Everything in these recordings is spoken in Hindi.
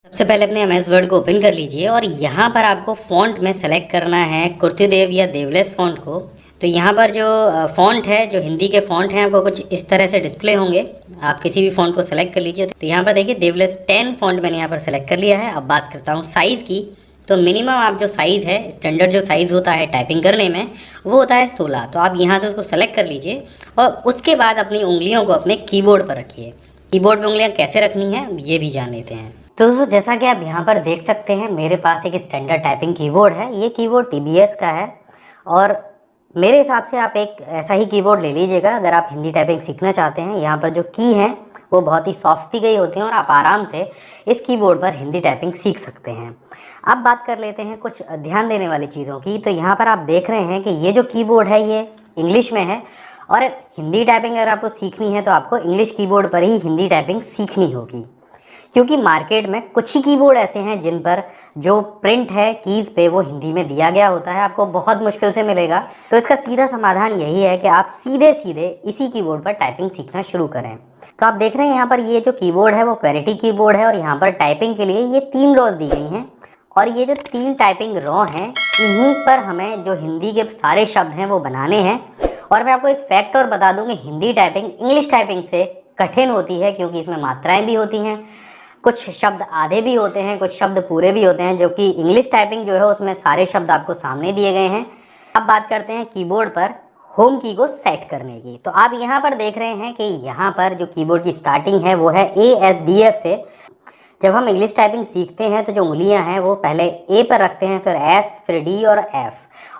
सबसे पहले अपने MS वर्ड को ओपन कर लीजिए और यहाँ पर आपको फ़ॉन्ट में सेलेक्ट करना है कुर्तिदेव या देवलेस फ़ॉन्ट को। तो यहाँ पर जो फ़ॉन्ट है, जो हिंदी के फ़ॉन्ट हैं, आपको कुछ इस तरह से डिस्प्ले होंगे। आप किसी भी फ़ॉन्ट को सेलेक्ट कर लीजिए। तो यहाँ पर देखिए देवलेस 10 फ़ॉन्ट मैंने यहाँ पर सेलेक्ट कर लिया है। अब बात करता हूँ साइज़ की। तो मिनिमम आप जो साइज़ है, स्टैंडर्ड जो साइज़ होता है टाइपिंग करने में, वो होता है 16। तो आप यहाँ से उसको सेलेक्ट कर लीजिए और उसके बाद अपनी उंगलियों को अपने कीबोर्ड पर रखिए। कीबोर्ड पे उंगलियां कैसे रखनी है ये भी जान लेते हैं। तो दोस्तों जैसा कि आप यहाँ पर देख सकते हैं, मेरे पास एक स्टैंडर्ड टाइपिंग कीबोर्ड है। ये कीबोर्ड TBS का है और मेरे हिसाब से आप एक ऐसा ही कीबोर्ड ले लीजिएगा अगर आप हिंदी टाइपिंग सीखना चाहते हैं। यहाँ पर जो की हैं वो बहुत ही सॉफ्ट दी गई होती हैं और आप आराम से इस कीबोर्ड पर हिंदी टाइपिंग सीख सकते हैं। अब बात कर लेते हैं कुछ ध्यान देने वाली चीज़ों की। तो यहाँ पर आप देख रहे हैं कि ये जो कीबोर्ड है ये इंग्लिश में है और हिंदी टाइपिंग अगर आपको सीखनी है तो आपको इंग्लिश कीबोर्ड पर ही हिंदी टाइपिंग सीखनी होगी, क्योंकि मार्केट में कुछ ही कीबोर्ड ऐसे हैं जिन पर जो प्रिंट है कीज़ पे वो हिंदी में दिया गया होता है, आपको बहुत मुश्किल से मिलेगा। तो इसका सीधा समाधान यही है कि आप सीधे सीधे इसी कीबोर्ड पर टाइपिंग सीखना शुरू करें। तो आप देख रहे हैं यहाँ पर ये जो कीबोर्ड है वो क्वेरिटी कीबोर्ड है और यहाँ पर टाइपिंग के लिए ये 3 रोज दी गई हैं और ये जो 3 टाइपिंग रो हैं इन्हीं पर हमें जो हिंदी के सारे शब्द हैं वो बनाने हैं। और मैं आपको एक फैक्ट और बता दूं कि हिंदी टाइपिंग इंग्लिश टाइपिंग से कठिन होती है, क्योंकि इसमें मात्राएं भी होती हैं, कुछ शब्द आधे भी होते हैं, कुछ शब्द पूरे भी होते हैं, जो कि इंग्लिश टाइपिंग जो है उसमें सारे शब्द आपको सामने दिए गए हैं। अब बात करते हैं कीबोर्ड पर होम की को सेट करने की। तो आप यहाँ पर देख रहे हैं कि यहाँ पर जो कीबोर्ड की स्टार्टिंग है वो है ASDF से। जब हम इंग्लिश टाइपिंग सीखते हैं तो जो उंगलियां हैं वो पहले A पर रखते हैं, फिर S, फिर D और F,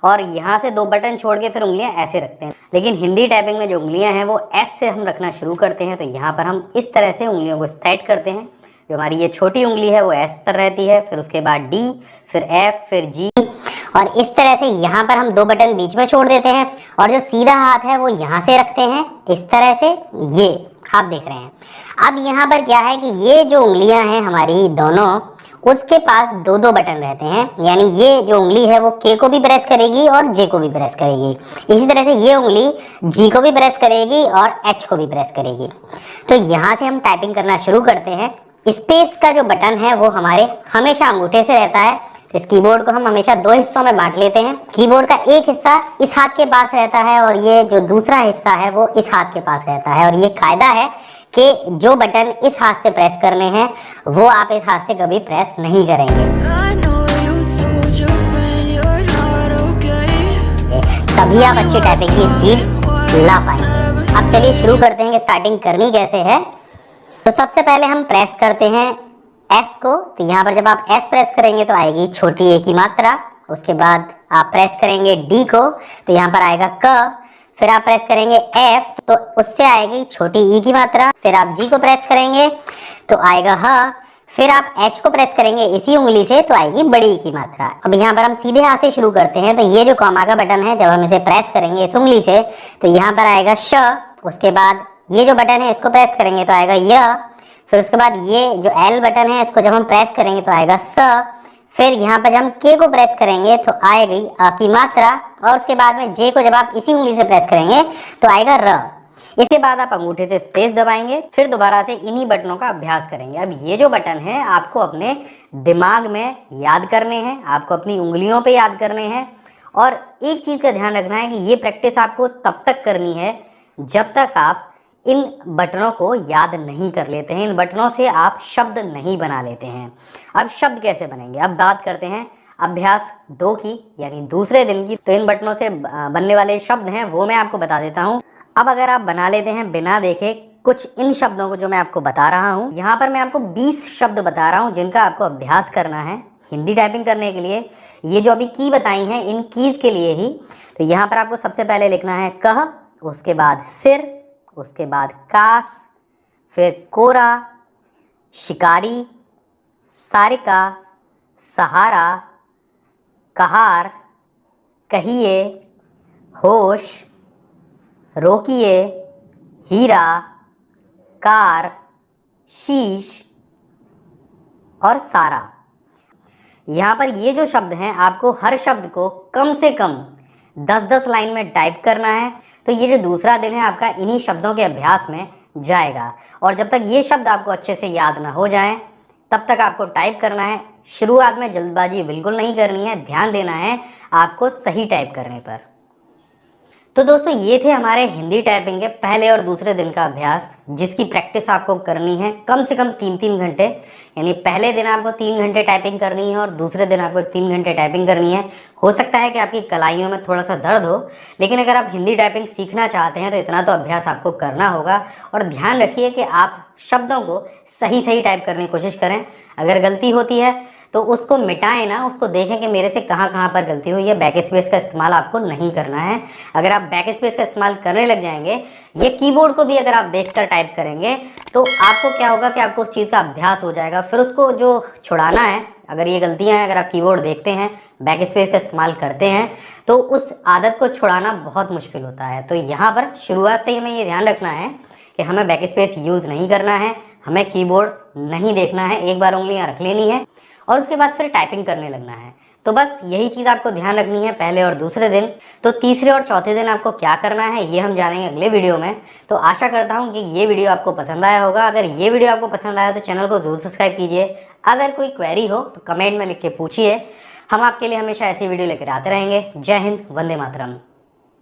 और यहाँ से 2 बटन छोड़ के फिर उंगलियां ऐसे रखते हैं। लेकिन हिंदी टाइपिंग में जो उंगलियां हैं वो S से हम रखना शुरू करते हैं। तो यहाँ पर हम इस तरह से उंगलियों को सेट करते हैं। जो हमारी ये छोटी उंगली है वो S पर रहती है, फिर उसके बाद D, फिर F, फिर G, और इस तरह से यहाँ पर हम 2 बटन बीच में छोड़ देते हैं और जो सीधा हाथ है वो यहाँ से रखते हैं इस तरह से। ये आप देख रहे हैं। अब यहाँ पर क्या है कि ये जो उंगलियां हैं हमारी दोनों, उसके पास 2-2 बटन रहते हैं, यानी ये जो उंगली है वो K को भी प्रेस करेगी और J को भी प्रेस करेगी। इसी तरह से ये उंगली G को भी प्रेस करेगी और H को भी प्रेस करेगी। तो यहाँ से हम टाइपिंग करना शुरू करते हैं। स्पेस का जो बटन है वो हमारे हमेशा अंगूठे से रहता है। इस कीबोर्ड को हम हमेशा 2 हिस्सों में बांट लेते हैं। कीबोर्ड का एक हिस्सा इस हाथ के पास रहता है और ये जो दूसरा हिस्सा है वो इस हाथ के पास रहता है। और ये कायदा है कि जो बटन इस हाथ से प्रेस करने हैं वो आप इस हाथ से कभी प्रेस नहीं करेंगे, तभी आप अच्छी टाइपिंग की स्पीड ला पाएंगे। अब चलिए शुरू करते हैं कि स्टार्टिंग करनी कैसे है। तो सबसे पहले हम प्रेस करते हैं S को। तो यहाँ पर जब आप S प्रेस करेंगे तो आएगी छोटी A की मात्रा। उसके बाद आप प्रेस करेंगे D को तो यहाँ पर आएगा क। फिर आप प्रेस करेंगे F तो उससे आएगी छोटी E की मात्रा। फिर आप G को प्रेस करेंगे तो आएगा ह। फिर आप H को प्रेस करेंगे इसी उंगली से तो आएगी बड़ी E की मात्रा। अब यहाँ पर हम सीधे हाथ से शुरू करते हैं। तो ये जो कॉमा का बटन है, जब हम इसे प्रेस करेंगे इस उंगली से तो यहाँ पर आएगा श। उसके बाद ये जो बटन है इसको प्रेस करेंगे तो आएगा य। फिर उसके बाद ये जो L बटन है इसको जब हम प्रेस करेंगे तो आएगा स। फिर यहाँ पर जब हम K को प्रेस करेंगे तो आएगी अ की मात्रा। और उसके बाद में J को जब आप इसी उंगली से प्रेस करेंगे तो आएगा र। इसके बाद आप अंगूठे से स्पेस दबाएंगे, फिर दोबारा से इन्हीं बटनों का अभ्यास करेंगे। अब ये जो बटन है आपको अपने दिमाग में याद करने हैं, आपको अपनी उंगलियों पे याद करने हैं। और एक चीज़ का ध्यान रखना है कि ये प्रैक्टिस आपको तब तक करनी है जब तक आप इन बटनों को याद नहीं कर लेते हैं, इन बटनों से आप शब्द नहीं बना लेते हैं। अब शब्द कैसे बनेंगे, अब बात करते हैं अभ्यास 2 की, यानी दूसरे दिन की। तो इन बटनों से बनने वाले शब्द हैं वो मैं आपको बता देता हूँ। अब अगर आप बना लेते हैं बिना देखे कुछ इन शब्दों को जो मैं आपको बता रहा हूँ, यहाँ पर मैं आपको 20 शब्द बता रहा हूँ जिनका आपको अभ्यास करना है हिंदी टाइपिंग करने के लिए। ये जो अभी की बताई हैं इन कीज़ के लिए ही। तो यहाँ पर आपको सबसे पहले लिखना है कह, उसके बाद सिर, उसके बाद कास, फिर कोरा, शिकारी, सारिका, सहारा, कहार, कहिए, होश, रोकिए, हीरा, कार, शीश और सारा। यहाँ पर ये जो शब्द हैं आपको हर शब्द को कम से कम 10-10 लाइन में टाइप करना है। तो ये जो दूसरा दिन है आपका इन्हीं शब्दों के अभ्यास में जाएगा। और जब तक ये शब्द आपको अच्छे से याद ना हो जाएं, तब तक आपको टाइप करना है। शुरुआत में जल्दबाजी बिल्कुल नहीं करनी है, ध्यान देना है आपको सही टाइप करने पर। तो दोस्तों ये थे हमारे हिंदी टाइपिंग के पहले और दूसरे दिन का अभ्यास, जिसकी प्रैक्टिस आपको करनी है कम से कम 3-3 घंटे। यानी पहले दिन आपको 3 घंटे टाइपिंग करनी है और दूसरे दिन आपको 3 घंटे टाइपिंग करनी है। हो सकता है कि आपकी कलाइयों में थोड़ा सा दर्द हो, लेकिन अगर आप हिंदी टाइपिंग सीखना चाहते हैं तो इतना तो अभ्यास आपको करना होगा। और ध्यान रखिए कि आप शब्दों को सही सही टाइप करने की कोशिश करें। अगर गलती होती है तो उसको मिटाएं ना, उसको देखें कि मेरे से कहाँ कहाँ पर गलती हुई है। बैक स्पेस का इस्तेमाल आपको नहीं करना है। अगर आप बैक स्पेस का इस्तेमाल करने लग जाएंगे, ये कीबोर्ड को भी अगर आप देखकर टाइप करेंगे तो आपको क्या होगा कि आपको उस चीज़ का अभ्यास हो जाएगा। फिर उसको जो छुड़ाना है, अगर ये गलतियाँ हैं, अगर आप कीबोर्ड देखते हैं, बैक स्पेस का इस्तेमाल करते हैं, तो उस आदत को छुड़ाना बहुत मुश्किल होता है। तो यहाँ पर शुरुआत से ही हमें ये ध्यान रखना है कि हमें बैक स्पेस यूज़ नहीं करना है, हमें कीबोर्ड नहीं देखना है, एक बार उंगलियां रख लेनी है और उसके बाद फिर टाइपिंग करने लगना है। तो बस यही चीज़ आपको ध्यान रखनी है पहले और दूसरे दिन। तो तीसरे और चौथे दिन आपको क्या करना है ये हम जानेंगे अगले वीडियो में। तो आशा करता हूँ कि ये वीडियो आपको पसंद आया होगा। अगर ये वीडियो आपको पसंद आया तो चैनल को जरूर सब्सक्राइब कीजिए। अगर कोई क्वेरी हो तो कमेंट में लिख के पूछिए, हम आपके लिए हमेशा ऐसी वीडियो लेकर आते रहेंगे। जय हिंद, वंदे मातरम।